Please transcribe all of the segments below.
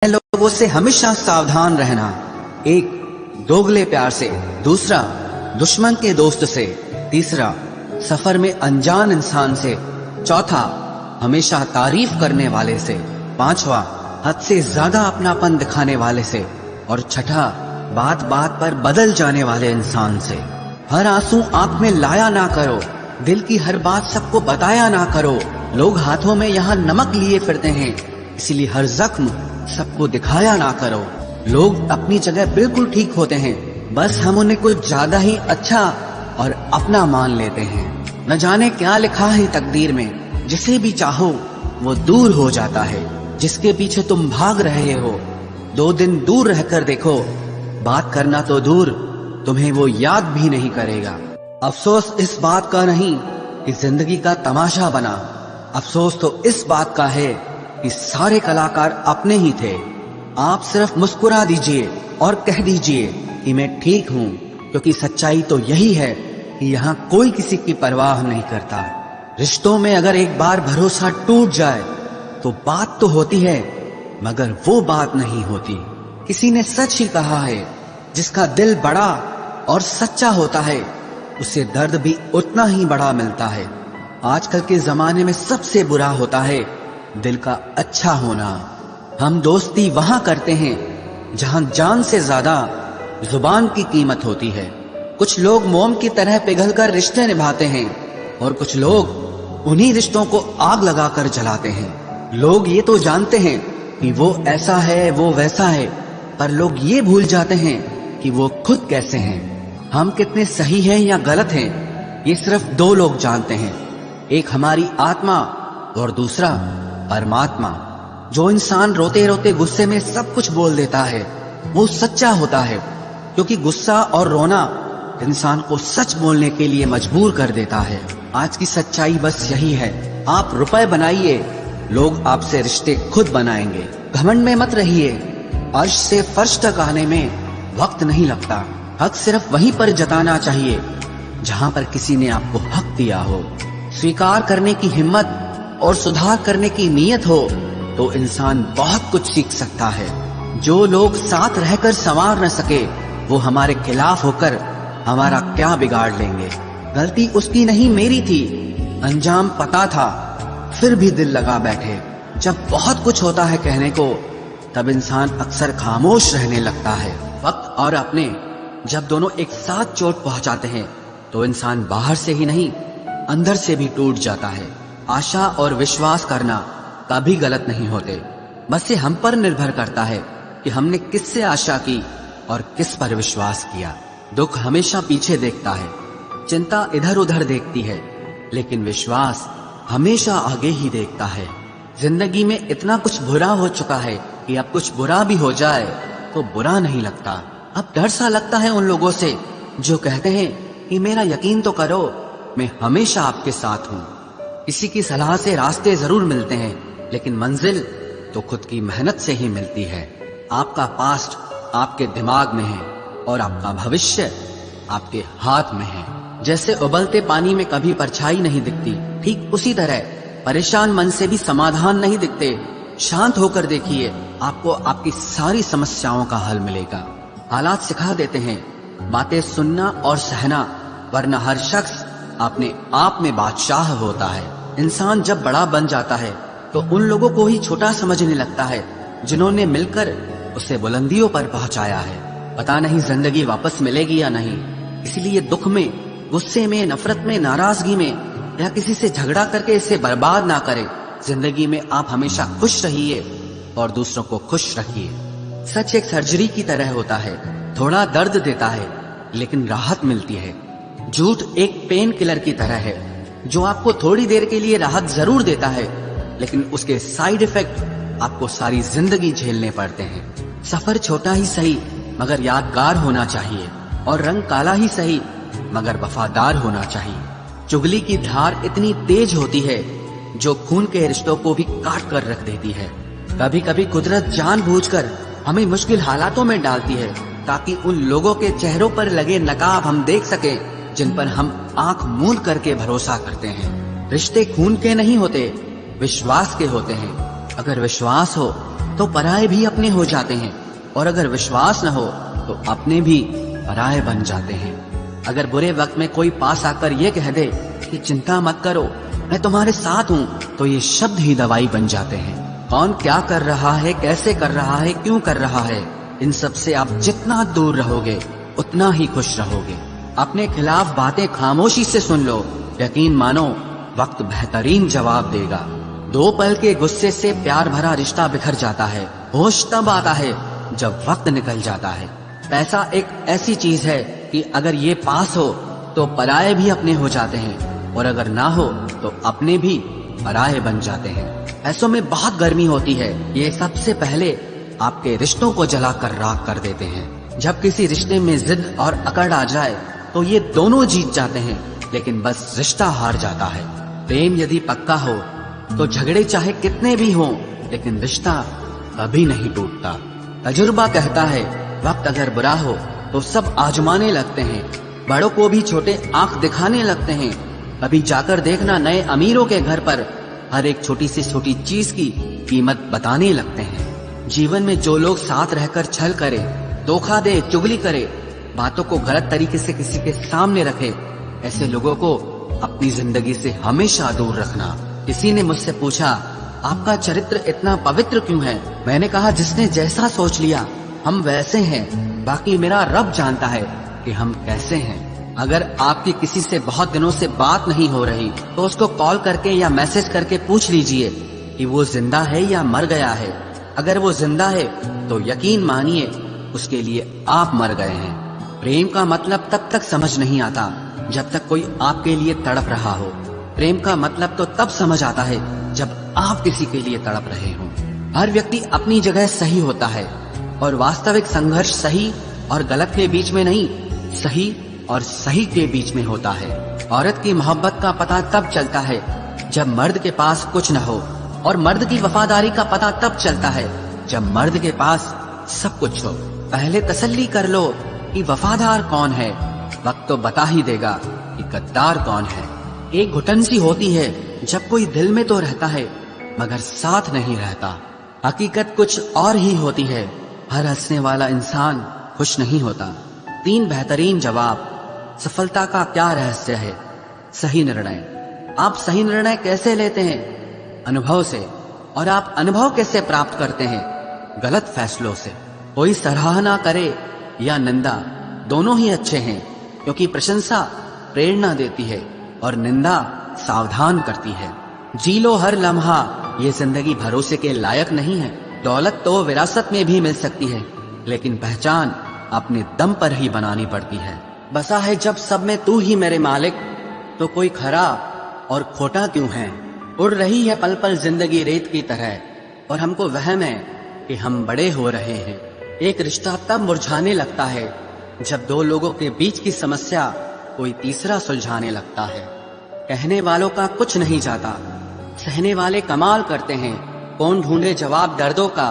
लोगों से हमेशा सावधान रहना। एक, दोगले प्यार से। दूसरा, दुश्मन के दोस्त से। तीसरा, सफर में अनजान इंसान से। चौथा, हमेशा तारीफ करने वाले से। पांचवा, हद से ज्यादा अपनापन दिखाने वाले से। और छठा, बात बात पर बदल जाने वाले इंसान से। हर आंसू आंख में लाया ना करो, दिल की हर बात सबको बताया ना करो। लोग हाथों में यहाँ नमक लिए फिरते हैं, इसलिए हर जख्म सबको दिखाया ना करो। लोग अपनी जगह बिल्कुल ठीक होते हैं, बस हम उन्हें कुछ ज्यादा ही अच्छा और अपना मान लेते हैं। न जाने क्या लिखा है तकदीर में, जिसे भी चाहो वो दूर हो जाता है। जिसके पीछे तुम भाग रहे हो, 2 दिन दूर रहकर देखो, बात करना तो दूर, तुम्हें वो याद भी नहीं करेगा। अफसोस इस बात का नहीं कि जिंदगी का तमाशा बना, अफसोस तो इस बात का है कि सारे कलाकार अपने ही थे। आप सिर्फ मुस्कुरा दीजिए और कह दीजिए कि मैं ठीक हूँ, क्योंकि सच्चाई तो यही है कि यहाँ कोई किसी की परवाह नहीं करता। रिश्तों में अगर एक बार भरोसा टूट जाए तो बात तो होती है, मगर वो बात नहीं होती। किसी ने सच ही कहा है, जिसका दिल बड़ा और सच्चा होता है, उसे दर्द भी उतना ही बड़ा मिलता है। आजकल के जमाने में सबसे बुरा होता है दिल का अच्छा होना। हम दोस्ती वहां करते हैं जहां जान से ज्यादा जुबान की कीमत होती है। कुछ लोग मोम की तरह पिघलकर रिश्ते निभाते हैं और कुछ लोग उन्हीं रिश्तों को आग लगाकर जलाते हैं। लोग ये तो जानते हैं कि वो ऐसा है, वो वैसा है, पर लोग ये भूल जाते हैं कि वो खुद कैसे हैं। हम कितने सही हैं या गलत हैं, ये सिर्फ 2 लोग जानते हैं, एक हमारी आत्मा और दूसरा परमात्मा। जो इंसान रोते रोते गुस्से में सब कुछ बोल देता है, वो सच्चा होता है, क्योंकि गुस्सा और रोना इंसान को सच बोलने के लिए मजबूर कर देता है। आज की सच्चाई बस यही है, आप रुपए बनाइए, लोग आपसे रिश्ते खुद बनाएंगे। घमंड में मत रहिए, अर्श से फर्श तक आने में वक्त नहीं लगता। हक सिर्फ वहीं पर जताना चाहिए जहां पर किसी ने आपको हक दिया हो। स्वीकार करने की हिम्मत और सुधार करने की नीयत हो तो इंसान बहुत कुछ सीख सकता है। जो लोग साथ रहकर संवार न सके, वो हमारे खिलाफ होकर हमारा क्या बिगाड़ लेंगे। गलती उसकी नहीं मेरी थी, अंजाम पता था, फिर भी दिल लगा बैठे। जब बहुत कुछ होता है कहने को, तब इंसान अक्सर खामोश रहने लगता है। वक्त और अपने जब दोनों एक साथ चोट पहुंचाते हैं तो इंसान बाहर से ही नहीं, अंदर से भी टूट जाता है। आशा और विश्वास करना कभी गलत नहीं होते, बस ये हम पर निर्भर करता है कि हमने किससे आशा की और किस पर विश्वास किया। दुख हमेशा पीछे देखता है, चिंता इधर उधर देखती है, लेकिन विश्वास हमेशा आगे ही देखता है। जिंदगी में इतना कुछ बुरा हो चुका है कि अब कुछ बुरा भी हो जाए तो बुरा नहीं लगता। अब डर सा लगता है उन लोगों से जो कहते हैं कि मेरा यकीन तो करो, मैं हमेशा आपके साथ हूँ। किसी की सलाह से रास्ते जरूर मिलते हैं, लेकिन मंजिल तो खुद की मेहनत से ही मिलती है। आपका पास्ट आपके दिमाग में है और आपका भविष्य आपके हाथ में है। जैसे उबलते पानी में कभी परछाई नहीं दिखती, ठीक उसी तरह परेशान मन से भी समाधान नहीं दिखते। शांत होकर देखिए, आपको आपकी सारी समस्याओं का हल मिलेगा। हालात सिखा देते हैं बातें सुनना और सहना, वरना हर शख्स अपने आप में बादशाह होता है। इंसान जब बड़ा बन जाता है तो उन लोगों को ही छोटा समझने लगता है जिन्होंने मिलकर उसे बुलंदियों पर पहुंचाया है। पता नहीं जिंदगी वापस मिलेगी या नहीं, इसलिए दुख में, गुस्से में, नफरत में, नाराजगी में या किसी से झगड़ा करके इसे बर्बाद ना करें। जिंदगी में आप हमेशा खुश रहिए और दूसरों को खुश रखिए। सच एक सर्जरी की तरह होता है, थोड़ा दर्द देता है लेकिन राहत मिलती है। झूठ एक पेन किलर की तरह है, जो आपको थोड़ी देर के लिए राहत जरूर देता है, लेकिन उसके साइड इफेक्ट आपको सारी जिंदगी झेलने पड़ते हैं। सफर छोटा ही सही मगर यादगार होना चाहिए, और रंग काला ही सही मगर वफादार होना चाहिए। चुगली की धार इतनी तेज होती है जो खून के रिश्तों को भी काट कर रख देती है। कभी कभी कुदरत जानबूझकर हमें मुश्किल हालातों में डालती है, ताकि उन लोगों के चेहरों पर लगे नकाब हम देख सकें जिन पर हम आंख मूंद करके भरोसा करते हैं। रिश्ते खून के नहीं होते, विश्वास के होते हैं। अगर विश्वास हो तो पराये भी अपने हो जाते हैं, और अगर विश्वास न हो तो अपने भी पराये बन जाते हैं। अगर बुरे वक्त में कोई पास आकर ये कह दे कि चिंता मत करो, मैं तुम्हारे साथ हूँ, तो ये शब्द ही दवाई बन जाते हैं। कौन क्या कर रहा है, कैसे कर रहा है, क्यों कर रहा है, इन सब से आप जितना दूर रहोगे उतना ही खुश रहोगे। अपने खिलाफ बातें खामोशी से सुन लो, यकीन मानो वक्त बेहतरीन जवाब देगा। 2 पल के गुस्से से प्यार भरा रिश्ता बिखर जाता है। होश तब आता है जब वक्त निकल जाता है। पैसा एक ऐसी चीज है कि अगर ये पास हो तो पराये भी अपने हो जाते हैं, और अगर ना हो तो अपने भी पराये बन जाते हैं। पैसों में बहुत गर्मी होती है, ये सबसे पहले आपके रिश्तों को जलाकर राख कर देते हैं। जब किसी रिश्ते में जिद और अकड़ आ जाए तो ये दोनों जीत जाते हैं, लेकिन बस रिश्ता हार जाता है। प्रेम यदि पक्का हो तो झगड़े चाहे कितने भी हों, लेकिन रिश्ता कभी नहीं टूटता। तजुर्बा कहता है वक्त अगर बुरा हो तो सब आजमाने लगते हैं, बड़ों को भी छोटे आंख दिखाने लगते हैं। कभी जाकर देखना नए अमीरों के घर पर हर एक छोटी से छोटी चीज की कीमत बताने लगते हैं। जीवन में जो लोग साथ रहकर छल करे, धोखा दे, चुगली करे, बातों को गलत तरीके से किसी के सामने रखे, ऐसे लोगों को अपनी जिंदगी से हमेशा दूर रखना। किसी ने मुझसे पूछा, आपका चरित्र इतना पवित्र क्यों है? मैंने कहा, जिसने जैसा सोच लिया हम वैसे हैं, बाकी मेरा रब जानता है कि हम कैसे हैं। अगर आपकी किसी से बहुत दिनों से बात नहीं हो रही तो उसको कॉल करके या मैसेज करके पूछ लीजिए कि वो जिंदा है या मर गया है। अगर वो जिंदा है तो यकीन मानिए उसके लिए आप मर गए हैं। प्रेम का मतलब तब तक समझ नहीं आता जब तक कोई आपके लिए तड़प रहा हो। प्रेम का मतलब तो तब समझ आता है जब आप किसी के लिए तड़प रहे हो। हर व्यक्ति अपनी जगह सही होता है, और वास्तविक संघर्ष सही और गलत के बीच में नहीं, सही और सही के बीच में होता है। औरत की मोहब्बत का पता तब चलता है जब मर्द के पास कुछ न हो, और मर्द की वफादारी का पता तब चलता है जब मर्द के पास सब कुछ हो। पहले तसल्ली कर लो कि वफादार कौन है, वक्त तो बता ही देगा कि गद्दार कौन है। एक घुटन सी होती है जब कोई दिल में तो रहता है मगर साथ नहीं रहता। हकीकत कुछ और ही होती है, हर हंसने वाला इंसान खुश नहीं होता। 3 बेहतरीन जवाब। सफलता का क्या रहस्य है? सही निर्णय। आप सही निर्णय कैसे लेते हैं? अनुभव से। और आप अनुभव कैसे प्राप्त करते हैं? गलत फैसलों से। कोई सराहना करे या निंदा, दोनों ही अच्छे हैं, क्योंकि प्रशंसा प्रेरणा देती है और निंदा सावधान करती है। जी लो हर लम्हा, ये जिंदगी भरोसे के लायक नहीं है। दौलत तो विरासत में भी मिल सकती है, लेकिन पहचान अपने दम पर ही बनानी पड़ती है। बसा है जब सब में तू ही मेरे मालिक, तो कोई खरा और खोटा क्यों है? उड़ रही है पल पल जिंदगी रेत की तरह, और हमको वहम है कि हम बड़े हो रहे हैं। एक रिश्ता तब मुरझाने लगता है जब 2 लोगों के बीच की समस्या कोई तीसरा सुलझाने लगता है। कहने वालों का कुछ नहीं जाता, सहने वाले कमाल करते हैं। कौन ढूंढे जवाब दर्दों का,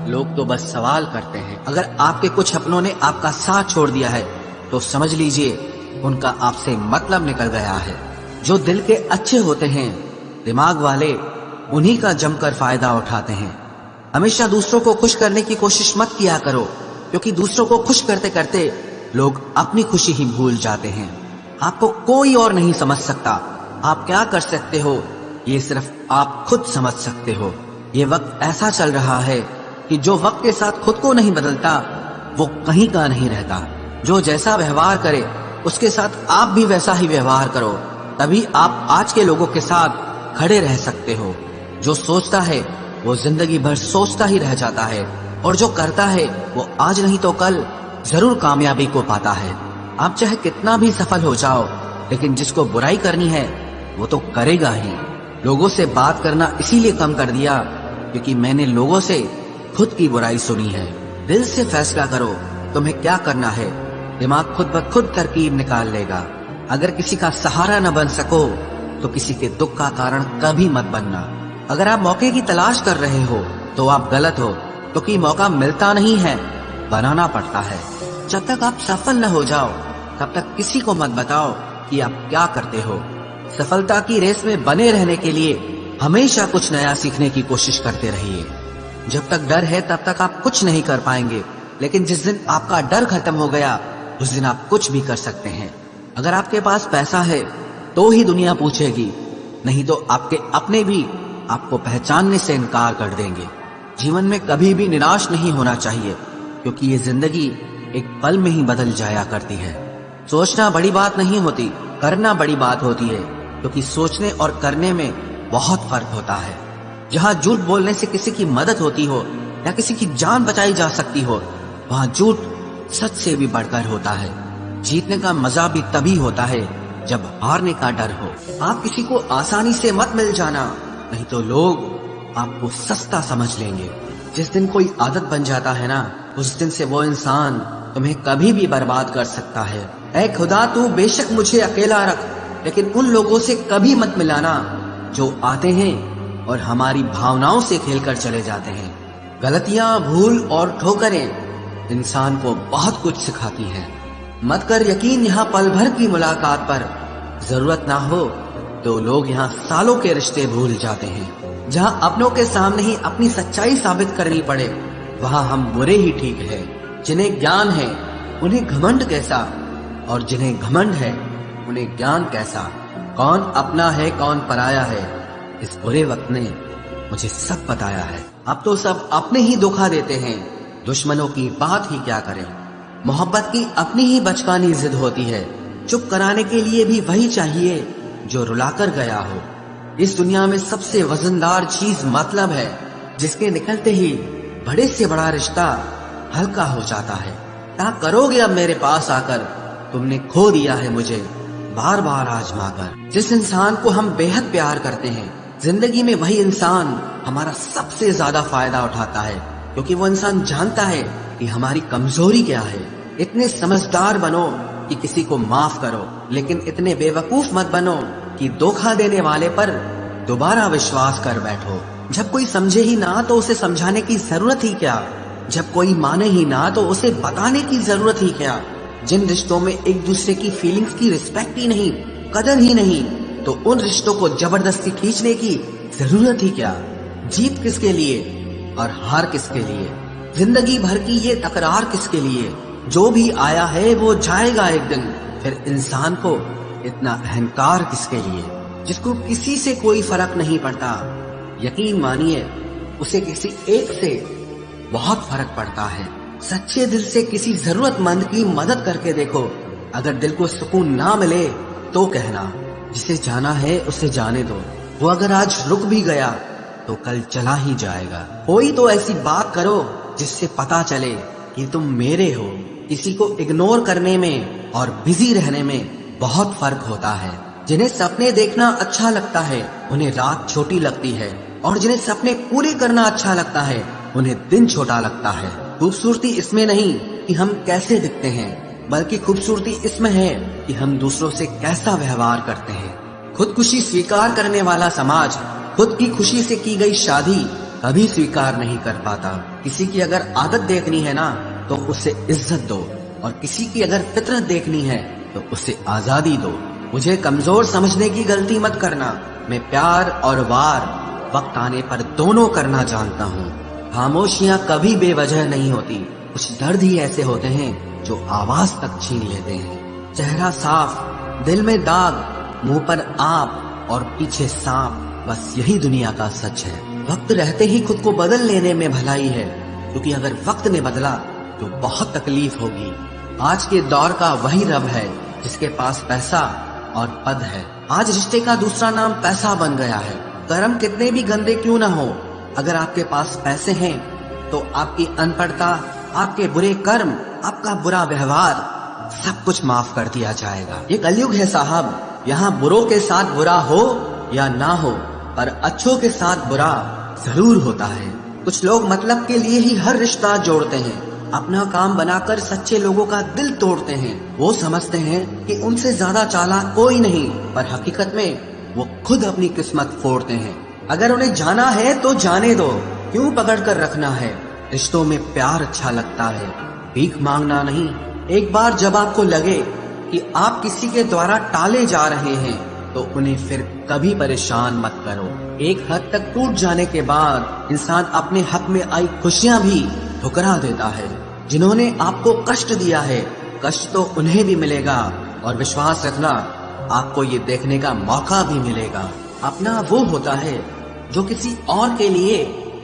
लोग तो बस सवाल करते हैं। अगर आपके कुछ अपनों ने आपका साथ छोड़ दिया है तो समझ लीजिए उनका आपसे मतलब निकल गया है। जो दिल के अच्छे होते हैं, दिमाग वाले, उन्हीं का जमकर फायदा उठाते हैं। हमेशा दूसरों को खुश करने की कोशिश मत किया करो, क्योंकि दूसरों को खुश करते करते लोग अपनी खुशी ही भूल जाते हैं। आपको कोई और नहीं समझ सकता। आप क्या कर सकते हो ये सिर्फ आप खुद समझ सकते हो। ये वक्त ऐसा चल रहा है कि जो वक्त के साथ खुद को नहीं बदलता वो कहीं का नहीं रहता। जो जैसा व्यवहार करे उसके साथ आप भी वैसा ही व्यवहार करो, तभी आप आज के लोगों के साथ खड़े रह सकते हो। जो सोचता है वो जिंदगी भर सोचता ही रह जाता है, और जो करता है वो आज नहीं तो कल जरूर कामयाबी को पाता है। आप चाहे कितना भी सफल हो जाओ, लेकिन जिसको बुराई करनी है वो तो करेगा ही। लोगों से बात करना इसीलिए कम कर दिया क्योंकि मैंने लोगों से खुद की बुराई सुनी है। दिल से फैसला करो तुम्हें क्या करना है, दिमाग खुद ब खुद तरकीब निकाल लेगा। अगर किसी का सहारा न बन सको तो किसी के दुख का कारण कभी मत बनना। अगर आप मौके की तलाश कर रहे हो तो आप गलत हो, क्योंकि मौका मिलता नहीं है, बनाना पड़ता है। जब तक आप सफल न हो जाओ तब तक किसी को मत बताओ कि आप क्या करते हो। सफलता की रेस में बने रहने के लिए हमेशा कुछ नया सीखने की कोशिश करते रहिए। जब तक डर है तब तक आप कुछ नहीं कर पाएंगे, लेकिन जिस दिन आपका डर खत्म हो गया उस दिन आप कुछ भी कर सकते हैं। अगर आपके पास पैसा है तो ही दुनिया पूछेगी, नहीं तो आपके अपने भी आपको पहचानने से इनकार कर देंगे। जीवन में कभी भी निराश नहीं होना चाहिए, क्योंकि ये जिंदगी एक पल में ही बदल जाया करती है। सोचना बड़ी बात नहीं होती, करना बड़ी बात होती है, क्योंकि सोचने और करने में बहुत फर्क होता है। जहाँ झूठ बोलने से किसी की मदद होती हो या किसी की जान बचाई जा सकती हो, वहाँ झूठ सच से भी बढ़कर होता है। जीतने का मजा भी तभी होता है जब हारने का डर हो। आप किसी को आसानी से मत मिल जाना, नहीं तो लोग आपको सस्ता समझ लेंगे। जिस दिन कोई आदत बन जाता है ना, उस दिन से वो इंसान तुम्हें कभी भी बर्बाद कर सकता है। ऐ खुदा, तू बेशक मुझे अकेला रख, लेकिन उन लोगों से कभी मत मिलाना जो आते हैं और हमारी भावनाओं से खेलकर चले जाते हैं। गलतियां, भूल और ठोकरें इंसान को बहुत कुछ सिखाती है। मत कर यकीन यहाँ पल भर की मुलाकात पर, जरूरत ना हो तो लोग यहाँ सालों के रिश्ते भूल जाते हैं। जहाँ अपनों के सामने ही अपनी सच्चाई साबित करनी पड़े, वहाँ हम बुरे ही ठीक है। जिन्हें ज्ञान है उन्हें घमंड कैसा, और जिन्हें घमंड है उन्हें ज्ञान कैसा। कौन अपना है कौन पराया है, इस बुरे वक्त ने मुझे सब बताया है। अब तो सब अपने ही धोखा देते हैं, दुश्मनों की बात ही क्या करें। मोहब्बत की अपनी ही बचकानी जिद होती है, चुप कराने के लिए भी वही चाहिए जो रुलाकर गया हो। इस दुनिया में सबसे वजनदार चीज मतलब है, जिसके निकलते ही बड़े से बड़ा रिश्ता हल्का हो जाता है। क्या करोगे अब मेरे पास आकर, तुमने खो दिया है मुझे बार बार आजमा कर। जिस इंसान को हम बेहद प्यार करते हैं, जिंदगी में वही इंसान हमारा सबसे ज्यादा फायदा उठाता है, क्योंकि वो इंसान जानता है कि हमारी कमजोरी क्या है। इतने समझदार बनो कि किसी को माफ करो, लेकिन इतने बेवकूफ मत बनो कि धोखा देने वाले पर दोबारा विश्वास कर बैठो। जब कोई समझे ही ना तो उसे समझाने की जरूरत ही क्या, जब कोई माने ही ना तो उसे बताने की जरूरत ही क्या। जिन रिश्तों में एक दूसरे की फीलिंग्स की रिस्पेक्ट ही नहीं, कदर ही नहीं, तो उन रिश्तों को जबरदस्ती खींचने की जरूरत ही क्या। जीत किसके लिए और हार किसके लिए, जिंदगी भर की ये तकरार किसके लिए। जो भी आया है वो जाएगा एक दिन, फिर इंसान को इतना अहंकार किसके लिए, जिसको किसी से कोई फर्क नहीं पड़ता। यकीन मानिए उसे किसी एक से बहुत फर्क पड़ता है। सच्चे दिल से किसी जरूरतमंद की मदद करके देखो, अगर दिल को सुकून ना मिले तो कहना, जिसे जाना है उसे जाने दो। वो अगर आज रुक भी गया तो कल चला ही जाएगा। कोई तो ऐसी बात करो जिससे पता चले कि तुम मेरे हो। किसी को इग्नोर करने में और बिजी रहने में बहुत फर्क होता है। जिन्हें सपने देखना अच्छा लगता है उन्हें रात छोटी लगती है, और जिन्हें सपने पूरे करना अच्छा लगता है उन्हें दिन छोटा लगता है। खूबसूरती इसमें नहीं कि हम कैसे दिखते हैं, बल्कि खूबसूरती इसमें है कि हम दूसरों से कैसा व्यवहार करते हैं। खुदकुशी स्वीकार करने वाला समाज खुद की खुशी से की गई शादी कभी स्वीकार नहीं कर पाता। किसी की अगर आदत देखनी है ना तो उसे इज्जत दो, और किसी की अगर फितरत देखनी है तो उसे आजादी दो। मुझे कमजोर समझने की गलती मत करना। मैं प्यार और वार वक्त आने पर दोनों करना जानता हूँ। खामोशियाँ कभी बेवजह नहीं होती, कुछ दर्द ही ऐसे होते हैं जो आवाज तक छीन लेते हैं। चेहरा साफ, दिल में दाग, मुंह पर आप और पीछे सांप, बस यही दुनिया का सच है। वक्त रहते ही खुद को बदल लेने में भलाई है, क्योंकि अगर वक्त ने बदला तो बहुत तकलीफ होगी। आज के दौर का वही रब है जिसके पास पैसा और पद है। आज रिश्ते का दूसरा नाम पैसा बन गया है। कर्म कितने भी गंदे क्यों ना हो, अगर आपके पास पैसे हैं तो आपकी अनपढ़ता, आपके बुरे कर्म, आपका बुरा व्यवहार, सब कुछ माफ कर दिया जाएगा। ये कलयुग है साहब, यहाँ बुरों के साथ बुरा हो या ना हो, पर अच्छों के साथ बुरा जरूर होता है। कुछ लोग मतलब के लिए ही हर रिश्ता जोड़ते हैं, अपना काम बनाकर सच्चे लोगों का दिल तोड़ते हैं। वो समझते हैं कि उनसे ज्यादा चालाक कोई नहीं, पर हकीकत में वो खुद अपनी किस्मत फोड़ते हैं। अगर उन्हें जाना है तो जाने दो, क्यों पकड़ कर रखना है। रिश्तों में प्यार अच्छा लगता है, भीख मांगना नहीं। एक बार जब आपको लगे कि आप किसी के द्वारा टाले जा रहे हैं तो उन्हें फिर कभी परेशान मत करो। एक हद तक टूट जाने के बाद इंसान अपने हक में आई खुशियां भी ठुकरा देता है। जिन्होंने आपको कष्ट दिया है, कष्ट तो उन्हें भी मिलेगा, और विश्वास रखना आपको ये देखने का मौका भी मिलेगा। अपना वो होता है जो किसी और के लिए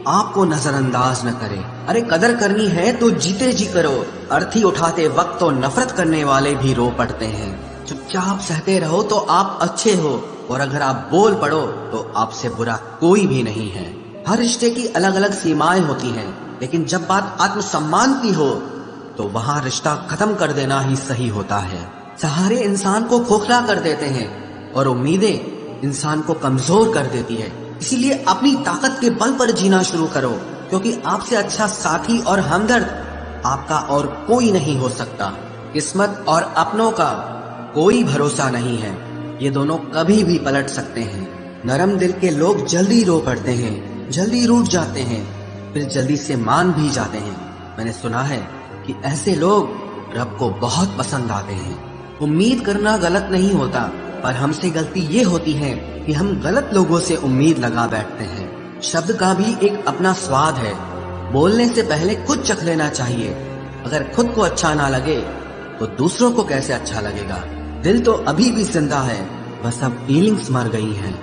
आपको नजरअंदाज न करे। अरे कदर करनी है तो जीते जी करो। अर्थी उठाते वक्त तो नफरत करने वाले भी रो पड़ते हैं। चुपचाप सहते रहो तो आप अच्छे हो, और अगर आप बोल पड़ो तो आपसे बुरा कोई भी नहीं है। हर रिश्ते की अलग अलग सीमाएं होती हैं, लेकिन जब बात आत्मसम्मान की हो तो वहाँ रिश्ता खत्म कर देना ही सही होता है। सहारे इंसान को खोखला कर देते हैं और उम्मीदें इंसान को कमजोर कर देती है। इसीलिए अपनी ताकत के बल पर जीना शुरू करो, क्योंकि आपसे अच्छा साथी और हमदर्द आपका और कोई नहीं हो सकता। किस्मत और अपनों का कोई भरोसा नहीं है, ये दोनों कभी भी पलट सकते हैं। नरम दिल के लोग जल्दी रो पड़ते हैं, जल्दी रूठ जाते हैं, फिर जल्दी से मान भी जाते हैं। मैंने सुना है कि ऐसे लोग रब को बहुत पसंद आते हैं। उम्मीद करना गलत नहीं होता, पर हमसे गलती ये होती है कि हम गलत लोगों से उम्मीद लगा बैठते हैं। शब्द का भी एक अपना स्वाद है। बोलने से पहले खुद चख लेना चाहिए। अगर खुद को अच्छा ना लगे तो दूसरों को कैसे अच्छा लगेगा। दिल तो अभी भी जिंदा है, बस अब फीलिंग्स मर गई हैं।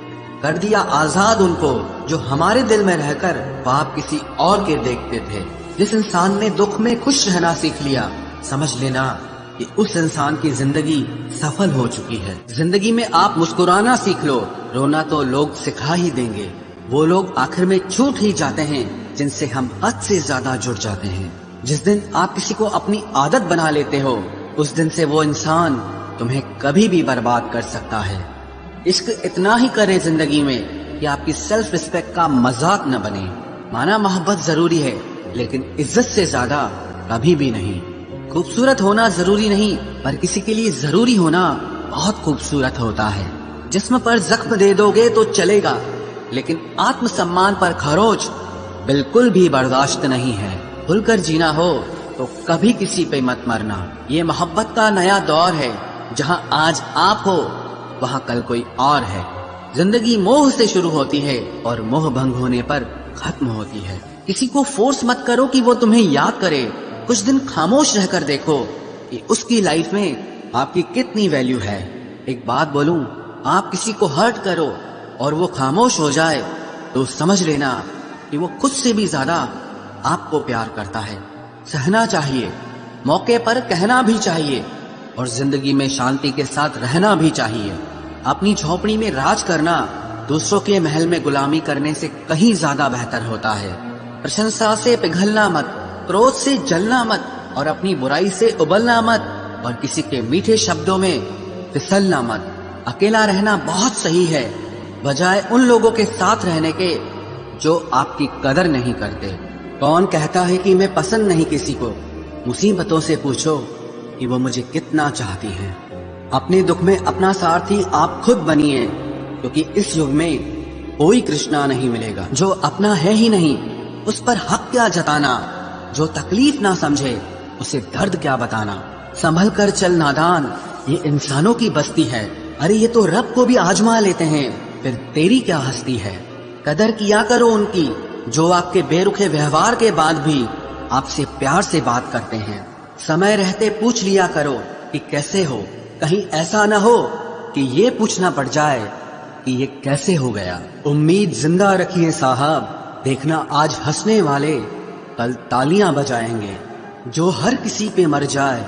कर दिया आजाद उनको जो हमारे दिल में रहकर पाप किसी और के देखते थे। जिस इंसान ने दुख में खुश रहना सीख लिया, समझ लेना कि उस इंसान की जिंदगी सफल हो चुकी है। जिंदगी में आप मुस्कुराना सीख लो, रोना तो लोग सिखा ही देंगे। वो लोग आखिर में छूट ही जाते हैं जिनसे हम हद से ज्यादा जुड़ जाते हैं। जिस दिन आप किसी को अपनी आदत बना लेते हो, उस दिन से वो इंसान तुम्हें कभी भी बर्बाद कर सकता है। इश्क इतना ही करे जिंदगी में कि आपकी सेल्फ रिस्पेक्ट का मजाक न बने। माना मोहब्बत जरूरी है, लेकिन इज्जत से ज्यादा कभी भी नहीं। खूबसूरत होना जरूरी नहीं, पर किसी के लिए जरूरी होना बहुत खूबसूरत होता है। जिस्म पर जख्म दे दोगे तो चलेगा, लेकिन आत्मसम्मान पर खरोच बिल्कुल भी बर्दाश्त नहीं है। खुलकर जीना हो तो कभी किसी पे मत मरना। ये मोहब्बत का नया दौर है, जहां आज आप हो वहां कल कोई और है। जिंदगी मोह से शुरू होती है और मोह भंग होने पर खत्म होती है। किसी को फोर्स मत करो कि वो तुम्हें याद करे। कुछ दिन खामोश रहकर देखो कि उसकी लाइफ में आपकी कितनी वैल्यू है। एक बात बोलूं, आप किसी को हर्ट करो और वो खामोश हो जाए तो समझ लेना कि वो खुद से भी ज्यादा आपको प्यार करता है। सहना चाहिए, मौके पर कहना भी चाहिए, और जिंदगी में शांति के साथ रहना भी चाहिए। अपनी झोपड़ी में राज करना दूसरों के महल में गुलामी करने से कहीं ज्यादा बेहतर होता है। प्रशंसा से पिघलना मत, क्रोध से जलना मत, और अपनी बुराई से उबलना मत, और किसी के मीठे शब्दों में फिसलना मत। अकेला रहना बहुत सही है, बजाय उन लोगों के साथ रहने के जो आपकी कदर नहीं करते। कौन कहता है कि मैं पसंद नहीं किसी को? मुसीबतों से पूछो कि वो मुझे कितना चाहती हैं। अपने दुख में अपना सारथी आप खुद बनिए, क्योंकि इस युग में कोई कृष्णा नहीं मिलेगा। जो अपना है ही नहीं, उस पर हक क्या जताना। जो तकलीफ ना समझे, उसे दर्द क्या बताना। संभल कर चल नादान, ये इंसानों की बस्ती है। अरे ये तो रब को भी आजमा लेते हैं, फिर तेरी क्या हस्ती है। कदर किया करो उनकी जो आपके बेरुखे व्यवहार के बाद भी आपसे प्यार से बात करते हैं। समय रहते पूछ लिया करो कि कैसे हो, कहीं ऐसा न हो कि ये पूछना पड़ जाए कि ये कैसे हो गया। उम्मीद जिंदा रखिए साहब, देखना आज हंसने वाले कल तालियां बजाएंगे। जो हर किसी पे मर जाए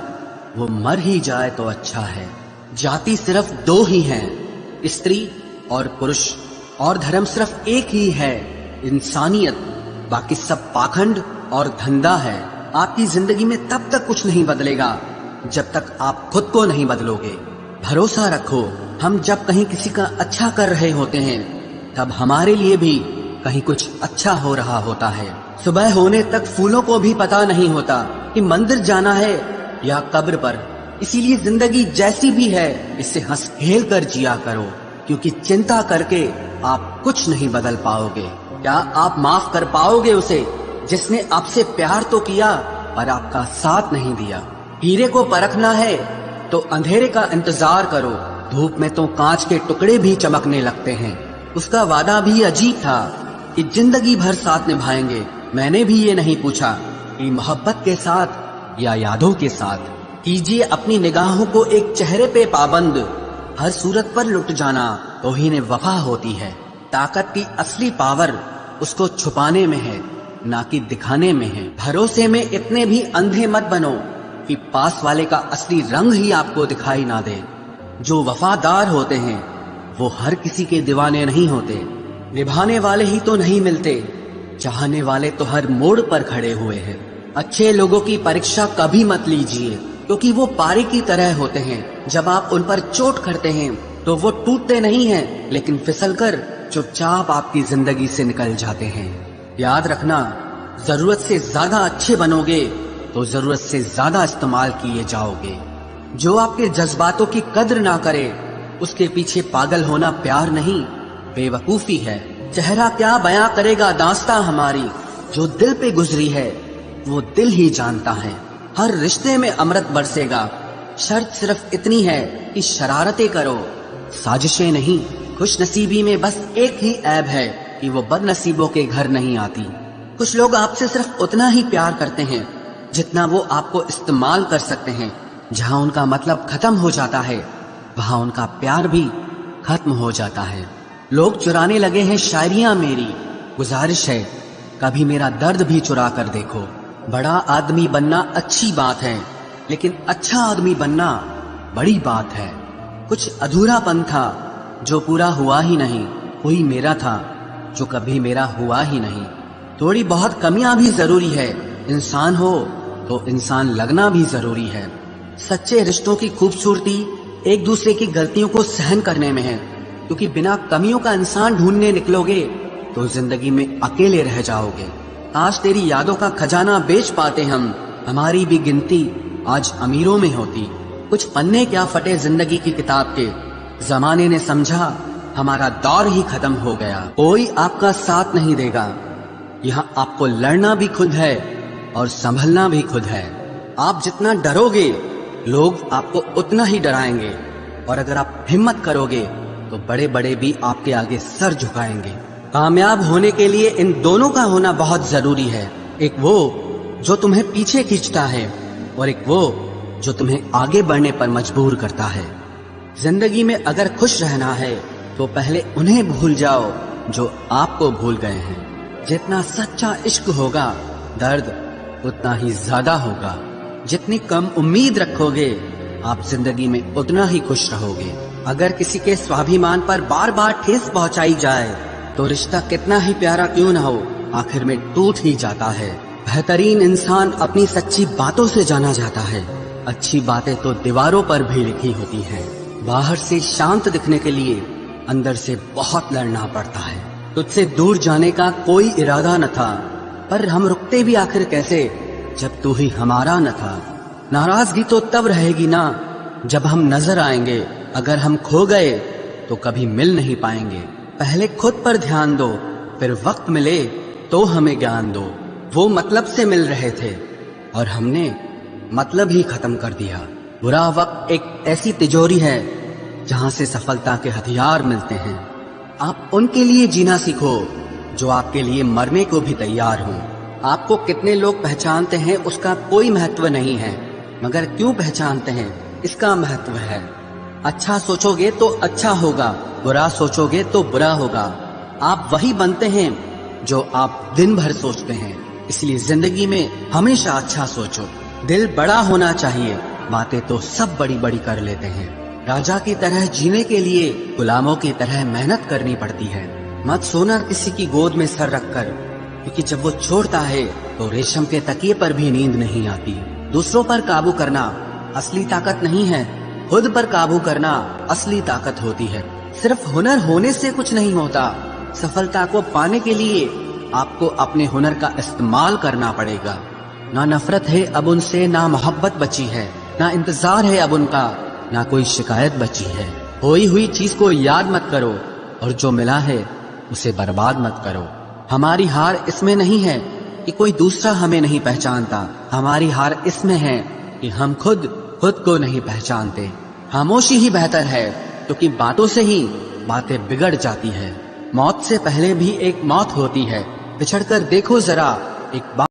वो मर ही जाए तो अच्छा है। जाति सिर्फ दो ही हैं, स्त्री और पुरुष, और धर्म सिर्फ एक ही है, इंसानियत। बाकी सब पाखंड और धंधा है। आपकी जिंदगी में तब तक कुछ नहीं बदलेगा जब तक आप खुद को नहीं बदलोगे। भरोसा रखो, हम जब कहीं किसी का अच्छा कर रहे होते हैं तब हमारे लिए भी कहीं कुछ अच्छा हो रहा होता है। सुबह होने तक फूलों को भी पता नहीं होता कि मंदिर जाना है या कब्र पर। इसीलिए जिंदगी जैसी भी है इससे हंस खेल कर जिया करो, क्योंकि चिंता करके आप कुछ नहीं बदल पाओगे। क्या आप माफ कर पाओगे उसे जिसने आपसे प्यार तो किया पर आपका साथ नहीं दिया। हीरे को परखना है तो अंधेरे का इंतजार करो। धूप में तो कांच के टुकड़े भी चमकने लगते हैं। उसका वादा भी अजीब था कि जिंदगी भर साथ निभाएंगे। मैंने भी ये नहीं पूछा कि मोहब्बत के साथ या यादों के साथ। कीजिए अपनी निगाहों को एक चेहरे पे पाबंद, हर सूरत पर लुट जाना तौहीन वफा होती है। ताकत की असली पावर उसको छुपाने में है, ना कि दिखाने में है। भरोसे में इतने भी अंधे मत बनो कि पास वाले का असली रंग ही आपको दिखाई ना दे। जो वफादार होते हैं वो हर किसी के दीवाने नहीं होते। निभाने वाले ही तो नहीं मिलते, चाहने वाले तो हर मोड़ पर खड़े हुए हैं। अच्छे लोगों की परीक्षा कभी मत लीजिए, क्योंकि वो पारे की तरह होते हैं। जब आप उन पर चोट करते हैं तो वो टूटते नहीं हैं, लेकिन फिसलकर चुपचाप आपकी जिंदगी से निकल जाते हैं। याद रखना, जरूरत से ज्यादा अच्छे बनोगे तो जरूरत से ज्यादा इस्तेमाल किए जाओगे। जो आपके जज्बातों की कद्र ना करे उसके पीछे पागल होना प्यार नहीं, बेवकूफी है। चेहरा क्या बयां करेगा दास्तां हमारी, जो दिल पे गुजरी है वो दिल ही जानता है। हर रिश्ते में अमृत बरसेगा, शर्त सिर्फ इतनी है कि शरारतें करो, साजिशें नहीं। खुश नसीबी में बस एक ही ऐब है कि वो बदनसीबों के घर नहीं आती। कुछ लोग आपसे सिर्फ उतना ही प्यार करते हैं जितना वो आपको इस्तेमाल कर सकते हैं। जहां उनका मतलब खत्म हो जाता है वहां उनका प्यार भी खत्म हो जाता है। लोग चुराने लगे हैं शायरियां मेरी, गुजारिश है कभी मेरा दर्द भी चुरा कर देखो। बड़ा आदमी बनना अच्छी बात है, लेकिन अच्छा आदमी बनना बड़ी बात है। कुछ अधूरापन था जो पूरा हुआ ही नहीं, कोई मेरा था जो कभी मेरा हुआ ही नहीं। थोड़ी बहुत कमियां भी जरूरी है, इंसान हो तो इंसान लगना भी जरूरी है। सच्चे रिश्तों की खूबसूरती एक दूसरे की गलतियों को सहन करने में है, क्योंकि बिना कमियों का इंसान ढूंढने निकलोगे तो जिंदगी में अकेले रह जाओगे। आज तेरी यादों का खजाना बेच पाते हम, हमारी भी गिनती आज अमीरों में होती। कुछ पन्ने क्या फटे जिंदगी की किताब के, जमाने ने समझा हमारा दौर ही खत्म हो गया। कोई आपका साथ नहीं देगा, यहाँ आपको लड़ना भी खुद है और संभलना भी खुद है। आप जितना डरोगे लोग आपको उतना ही डराएंगे, और अगर आप हिम्मत करोगे तो बड़े बड़े भी आपके आगे सर झुकाएंगे। कामयाब होने के लिए इन दोनों का होना बहुत जरूरी है, एक वो जो तुम्हें पीछे खींचता है और एक वो जो तुम्हें आगे बढ़ने पर मजबूर करता है। जिंदगी में अगर खुश रहना है तो पहले उन्हें भूल जाओ जो आपको भूल गए हैं। जितना सच्चा इश्क होगा दर्द उतना ही ज्यादा होगा। जितनी कम उम्मीद रखोगे आप जिंदगी में उतना ही खुश रहोगे। अगर किसी के स्वाभिमान पर बार बार ठेस पहुंचाई जाए तो रिश्ता कितना ही प्यारा क्यों न हो, आखिर में टूट ही जाता है। बेहतरीन इंसान अपनी सच्ची बातों से जाना जाता है। अच्छी बातें तो दीवारों पर भी लिखी होती हैं। बाहर से शांत दिखने के लिए अंदर से बहुत लड़ना पड़ता है। तुझसे दूर जाने का कोई इरादा न था, पर हम रुकते भी आखिर कैसे जब तू ही हमारा न था। नाराजगी तो तब रहेगी ना जब हम नजर आएंगे, अगर हम खो गए तो कभी मिल नहीं पाएंगे। पहले खुद पर ध्यान दो, फिर वक्त मिले तो हमें ज्ञान दो। वो मतलब से मिल रहे थे और हमने मतलब ही खत्म कर दिया। बुरा वक्त एक ऐसी तिजोरी है जहां से सफलता के हथियार मिलते हैं। आप उनके लिए जीना सीखो जो आपके लिए मरने को भी तैयार हों। आपको कितने लोग पहचानते हैं उसका कोई महत्व नहीं है, मगर क्यों पहचानते हैं इसका महत्व है। अच्छा सोचोगे तो अच्छा होगा, बुरा सोचोगे तो बुरा होगा। आप वही बनते हैं जो आप दिन भर सोचते हैं, इसलिए जिंदगी में हमेशा अच्छा सोचो। दिल बड़ा होना चाहिए, बातें तो सब बड़ी बड़ी कर लेते हैं। राजा की तरह जीने के लिए गुलामों की तरह मेहनत करनी पड़ती है। मत सोना किसी की गोद में सर रखकर, क्योंकि जब वो छोड़ता है तो रेशम के तकिए पर भी नींद नहीं आती। दूसरों पर काबू करना असली ताकत नहीं है, खुद पर काबू करना असली ताकत होती है। सिर्फ हुनर होने से कुछ नहीं होता, सफलता को पाने के लिए आपको अपने हुनर का इस्तेमाल करना पड़ेगा। ना नफरत है अब उनसे, ना मोहब्बत बची है, ना इंतजार है अब उनका, ना कोई शिकायत बची है। खोई हुई चीज को याद मत करो और जो मिला है उसे बर्बाद मत करो। हमारी हार इसमें नहीं है कि कोई दूसरा हमें नहीं पहचानता, हमारी हार इसमें है कि हम खुद को नहीं पहचानते। खामोशी ही बेहतर है, क्योंकि बातों से ही बातें बिगड़ जाती है। मौत से पहले भी एक मौत होती है, पिछड़कर देखो जरा एक बार।